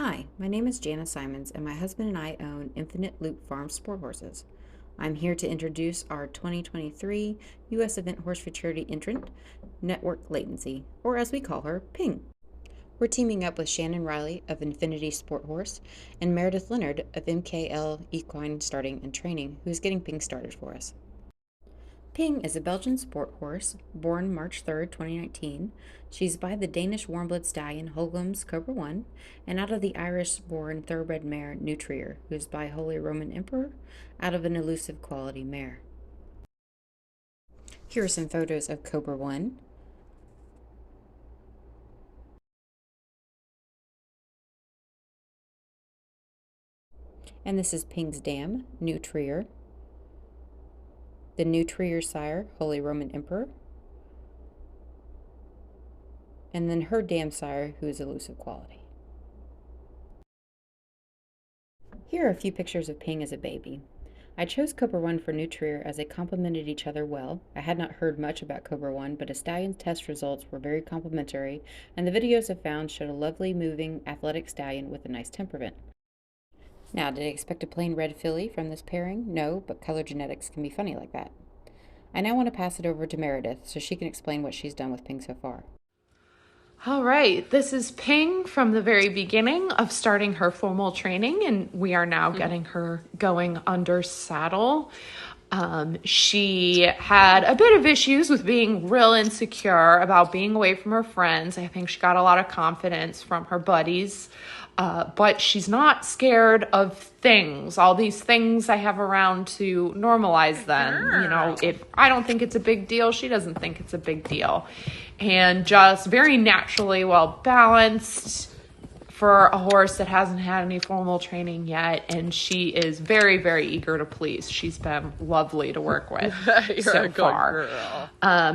Hi, my name is Jana Simons, and my husband and I own Infinite Loop Farm Sport Horses. I'm here to introduce our 2023 U.S. Event Horse Futurity entrant, Network Latency, or as we call her, Ping. We're teaming up with Shannon Riley of Infinity Sport Horse and Meredith Leonard of MKL Equine Starting and Training, who's getting Ping started for us. Ping is a Belgian sport horse, born March 3rd, 2019. She's by the Danish warm-blood stallion Holgum's Cobra 1, and out of the Irish-born thoroughbred mare Nutrier, who is by Holy Roman Emperor, out of an elusive quality mare. Here are some photos of Cobra 1. And this is Ping's dam, Nutrier. The Nutrier sire, Holy Roman Emperor. And then her dam sire, who is elusive quality. Here are a few pictures of Ping as a baby. I chose Cobra 1 for Nutrier as they complemented each other well. I had not heard much about Cobra 1, but a stallion's test results were very complimentary, and the videos I found showed a lovely, moving, athletic stallion with a nice temperament. Now, did I expect a plain red filly from this pairing? No, but color genetics can be funny like that. I now want to pass it over to Meredith so she can explain what she's done with Ping so far. All right, this is Ping from the very beginning of starting her formal training, and we are now getting her going under saddle. She had a bit of issues with being real insecure about being away from her friends. I think she got a lot of confidence from her buddies, but she's not scared of things. All these things I have around to normalize them. You know, if I don't think it's a big deal, she doesn't think it's a big deal. And just very naturally well balanced for a horse that hasn't had any formal training yet, and she is very, very eager to please. She's been lovely to work with so far.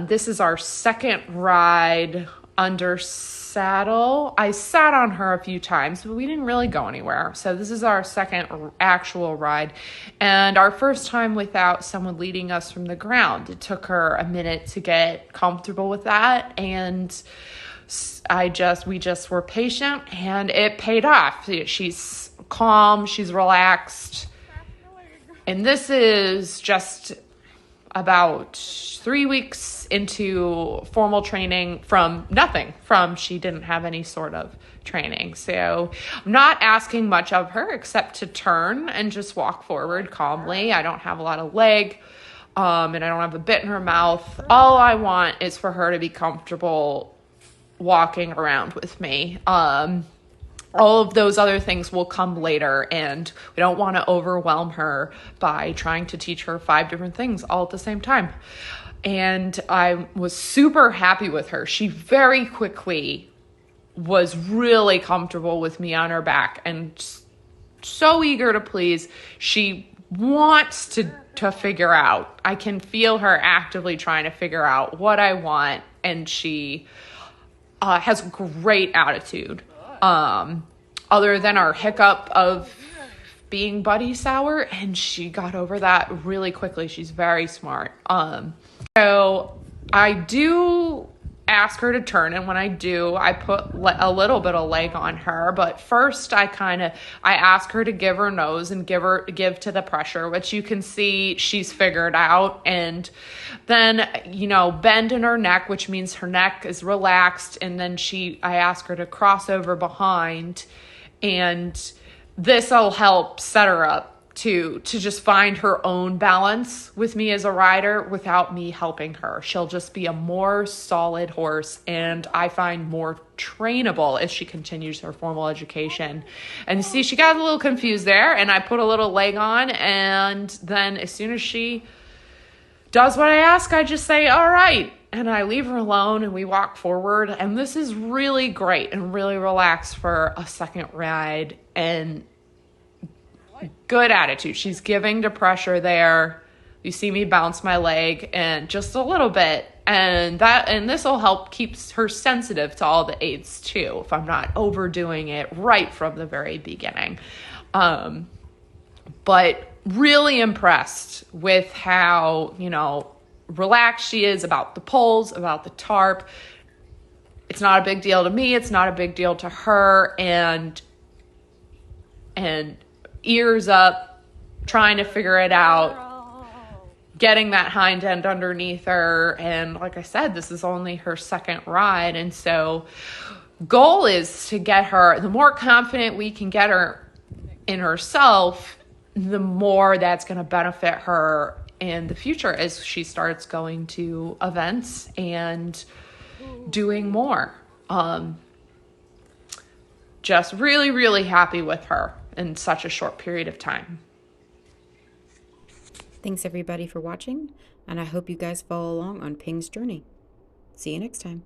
This is our second ride under saddle. I sat on her a few times, but we didn't really go anywhere. So this is our second actual ride, and our first time without someone leading us from the ground. It took her a minute to get comfortable with that, and we just were patient, and it paid off. She's calm, she's relaxed, and this is just about 3 weeks into formal training from nothing, she didn't have any sort of training. So I'm not asking much of her except to turn and just walk forward calmly. I don't have a lot of leg, and I don't have a bit in her mouth. All I want is for her to be comfortable walking around with me. All of those other things will come later, and we don't want to overwhelm her by trying to teach her 5 different things all at the same time. And I was super happy with her. She very quickly was really comfortable with me on her back and so eager to please. She wants to figure out. I can feel her actively trying to figure out what I want, and she has great attitude. Other than our hiccup of being buddy sour, and she got over that really quickly. She's very smart. So I do ask her to turn, and when I do, I put a little bit of leg on her. But first, I ask her to give her nose and give to the pressure, which you can see she's figured out. And then, bend in her neck, which means her neck is relaxed. And then I ask her to cross over behind, and this will help set her up to just find her own balance with me as a rider without me helping her. She'll just be a more solid horse, and I find more trainable as she continues her formal education. And see, she got a little confused there, and I put a little leg on, and then as soon as she does what I ask, I just say, all right, and I leave her alone, and we walk forward. And this is really great and really relaxed for a second ride, and good attitude. She's giving to pressure there. You see me bounce my leg and just a little bit, and this will help keep her sensitive to all the aids too, if I'm not overdoing it right from the very beginning. But really impressed with how, relaxed she is about the poles, about the tarp. It's not a big deal to me. It's not a big deal to her. And and ears up, trying to figure it out, getting that hind end underneath her. And like I said, this is only her second ride. And so goal is to get her, the more confident we can get her in herself, the more that's going to benefit her in the future as she starts going to events and doing more. Just really, really happy with her in such a short period of time. Thanks everybody for watching, and I hope you guys follow along on Ping's journey. See you next time.